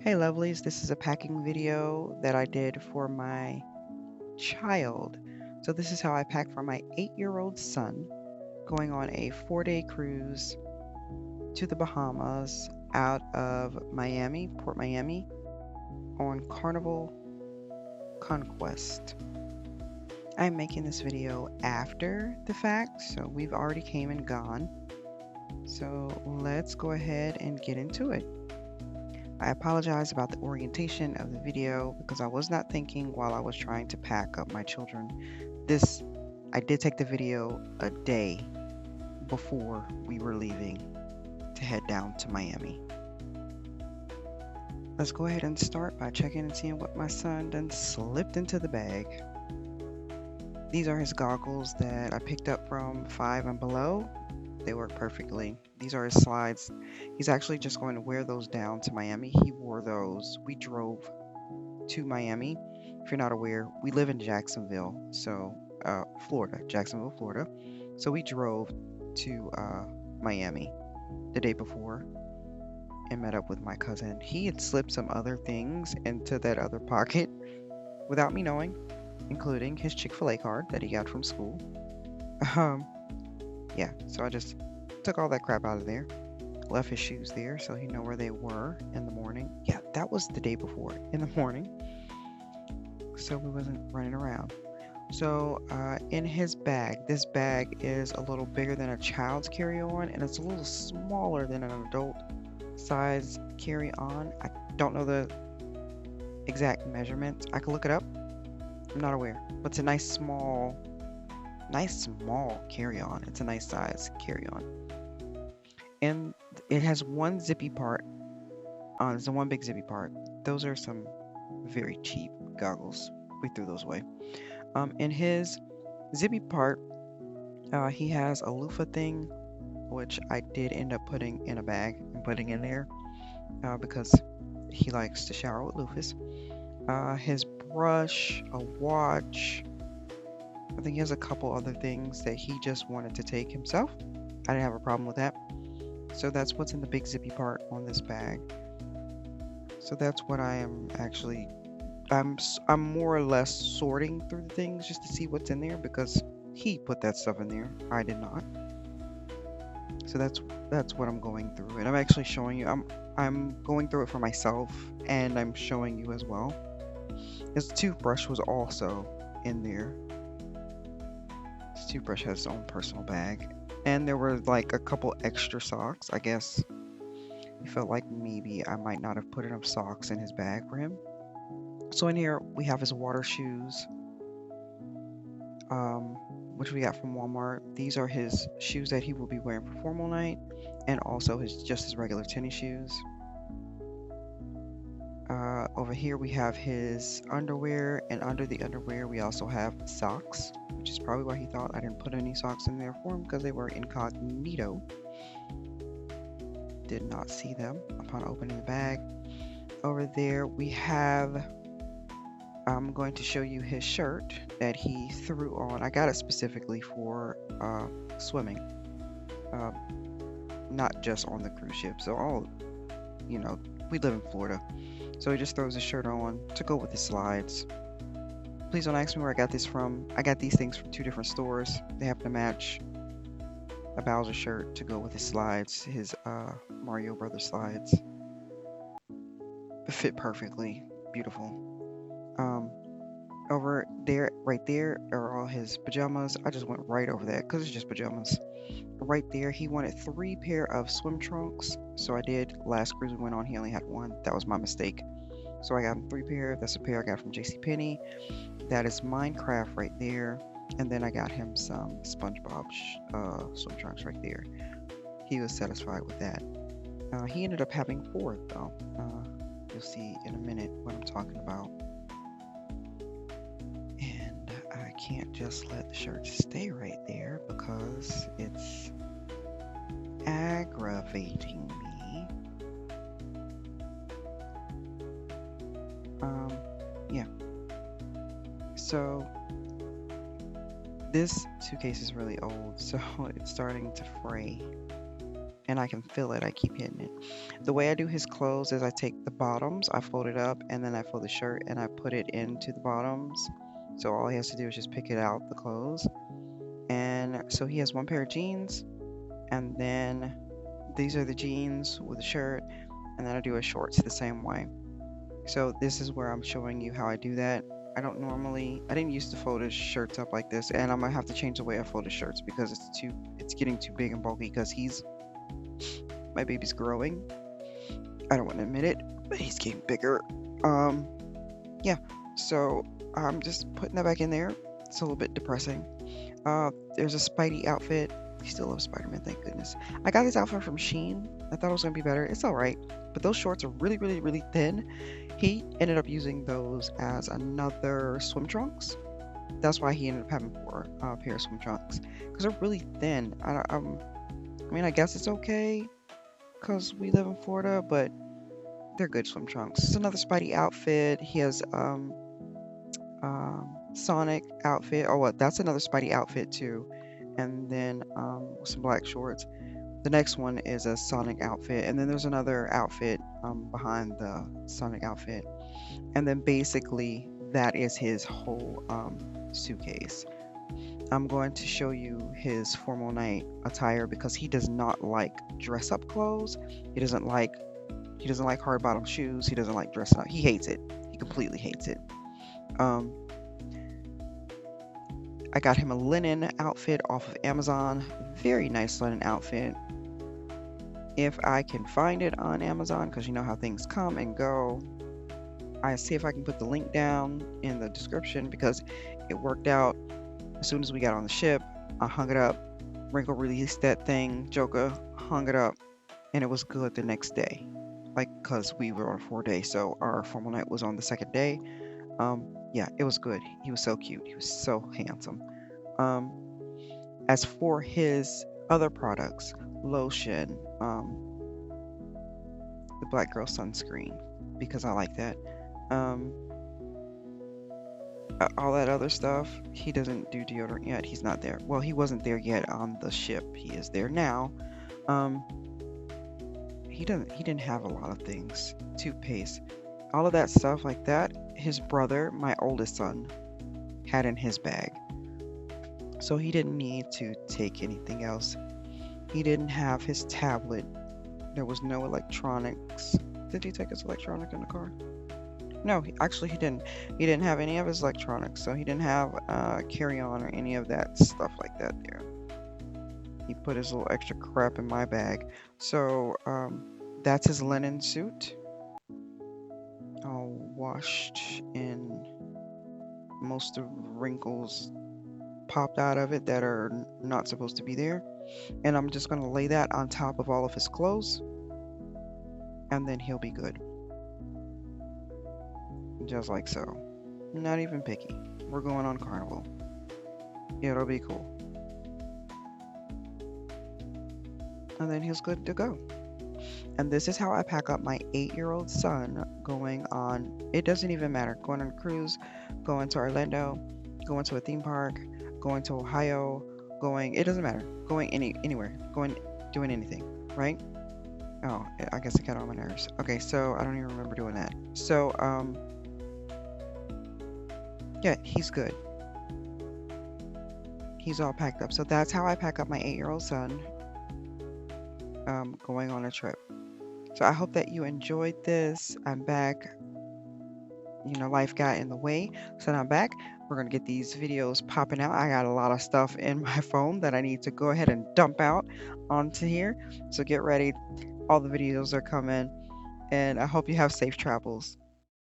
Hey lovelies, this is a packing video that I did for my child. So this is how I pack for my 8-year-old son going on a 4-day cruise to the Bahamas out of Miami, Port Miami, on Carnival Conquest. I'm making this video after the fact, so we've already came and gone. So let's go ahead and get into it. I apologize about the orientation of the video because I was not thinking while I was trying to pack up my children. I did take the video a day before we were leaving to head down to Miami. Let's go ahead and start by checking and seeing what my son done slipped into the bag. These are his goggles that I picked up from 5 and Below. They work perfectly. These are his slides. He's actually just going to wear those down to Miami. He wore those. We drove to Miami. If you're not aware, we live in Jacksonville, Jacksonville, Florida. So we drove to Miami the day before and met up with my cousin. He had slipped some other things into that other pocket without me knowing, including his Chick-fil-A card that he got from school. Yeah, so I just took all that crap out of there, left his shoes there so he know where they were in the morning. Yeah, that was the day before in the morning, so we wasn't running around. So in his bag, this bag is a little bigger than a child's carry-on, and it's a little smaller than an adult size carry-on. I don't know the exact measurements. I could look it up. I'm not aware, but it's a nice small carry-on. It's a nice size carry-on, and it has one zippy part. There's a one big zippy part. Those are some very cheap goggles. We threw those away. In his zippy part, he has a loofah thing, which I did end up putting in a bag and putting in there because he likes to shower with loofahs. His brush, a watch. I think he has a couple other things that he just wanted to take himself. I didn't have a problem with that. So that's what's in the big zippy part on this bag. So that's what I am actually. I'm more or less sorting through the things just to see what's in there because he put that stuff in there. I did not. So that's what I'm going through, and I'm actually showing you. I'm going through it for myself, and I'm showing you as well. His toothbrush was also in there. His toothbrush has its own personal bag, and there were like a couple extra socks. I guess he felt like maybe I might not have put enough socks in his bag for him. So in here we have his water shoes, which we got from Walmart. These are his shoes that he will be wearing for formal night, and also his regular tennis shoes. Over here we have his underwear, and under the underwear we also have socks, which is probably why he thought I didn't put any socks in there for him because they were incognito. Did not see them upon opening the bag. Over there we have. I'm going to show you his shirt that he threw on. I got it specifically for swimming, not just on the cruise ship. So we live in Florida, so he just throws his shirt on to go with his slides. Please don't ask me where I got this from. I got these things from 2 different stores. They happen to match a Bowser shirt to go with his slides, his Mario Brothers slides. It fit perfectly. Beautiful. Over there, right there, are all his pajamas. I just went right over that because it's just pajamas. Right there, he wanted 3 pair of swim trunks, so I did. Last cruise we went on, he only had 1. That was my mistake. So I got him 3 pair. That's a pair I got from JCPenney. That is Minecraft right there. And then I got him some SpongeBob swim trunks right there. He was satisfied with that. He ended up having 4 though. You'll see in a minute what I'm talking about. And I can't just let the shirt stay right there because it's aggravating me. Yeah. So this suitcase is really old, so it's starting to fray. and I can feel it. I keep hitting it. The way I do his clothes is I take the bottoms, I fold it up, and then I fold the shirt and I put it into the bottoms. So all he has to do is just pick it out, the clothes. And so he has one pair of jeans, and then these are the jeans with the shirt, and then I do his shorts the same way. So this is where I'm showing you how I do that. I didn't used to fold his shirts up like this, and I'm gonna have to change the way I fold his shirts because it's getting too big and bulky because my baby's growing. I don't want to admit it, but he's getting bigger. Um, yeah, so I'm just putting that back in there. It's a little bit depressing. There's a Spidey outfit. He still loves Spider-Man, thank goodness. I got this outfit from Shein. I thought it was gonna be better. It's all right, but those shorts are really, really, really thin. He ended up using those as another swim trunks. That's why he ended up having four pair of swim trunks because they're really thin. I mean, I guess it's okay because we live in Florida, but they're good swim trunks. It's another Spidey outfit. He has Sonic outfit. Oh, well, that's another Spidey outfit too. And then some black shorts. The next one is a Sonic outfit, and then there's another outfit behind the Sonic outfit. And then basically that is his whole suitcase. I'm going to show you his formal night attire because he does not like dress up clothes. He doesn't like hard bottom shoes. He doesn't like dressing up. He hates it. He completely hates it. I got him a linen outfit off of Amazon. Very nice linen outfit. If I can find it on Amazon, because you know how things come and go. I see if I can put the link down in the description because it worked out. As soon as we got on the ship, I hung it up. Wrinkle released that thing, Joker hung it up, and it was good the next day. Like, because we were on 4 days, so our formal night was on the second day. Yeah, it was good. He was so cute. He was so handsome. As for his other products, lotion, the Black Girl sunscreen, because I like that. All that other stuff, he doesn't do deodorant yet. He's not there. Well, he wasn't there yet on the ship. He is there now. He didn't have a lot of things. Toothpaste, all of that stuff like that. His brother, my oldest son, had in his bag. So he didn't need to take anything else. He didn't have his tablet. There was no electronics. Did he take his electronic in the car? No, actually he didn't. He didn't have any of his electronics, so he didn't have carry-on or any of that stuff like that there. He put his little extra crap in my bag. So that's his linen suit. All washed in. Most of the wrinkles popped out of it that are not supposed to be there. And I'm just going to lay that on top of all of his clothes. And then he'll be good. Just like so. Not even picky. We're going on Carnival. It'll be cool. And then he's good to go. And this is how I pack up my 8-year-old son going on, it doesn't even matter, going on a cruise, going to Orlando, going to a theme park, going to Ohio, it doesn't matter, going anywhere, doing anything, right? Oh, I guess it got on my nerves. Okay, so I don't even remember doing that. So, yeah, he's good. He's all packed up. So that's how I pack up my 8-year-old son going on a trip. So I hope that you enjoyed this. I'm back. You know, life got in the way. So now I'm back. We're going to get these videos popping out. I got a lot of stuff in my phone that I need to go ahead and dump out onto here. So get ready. All the videos are coming. And I hope you have safe travels.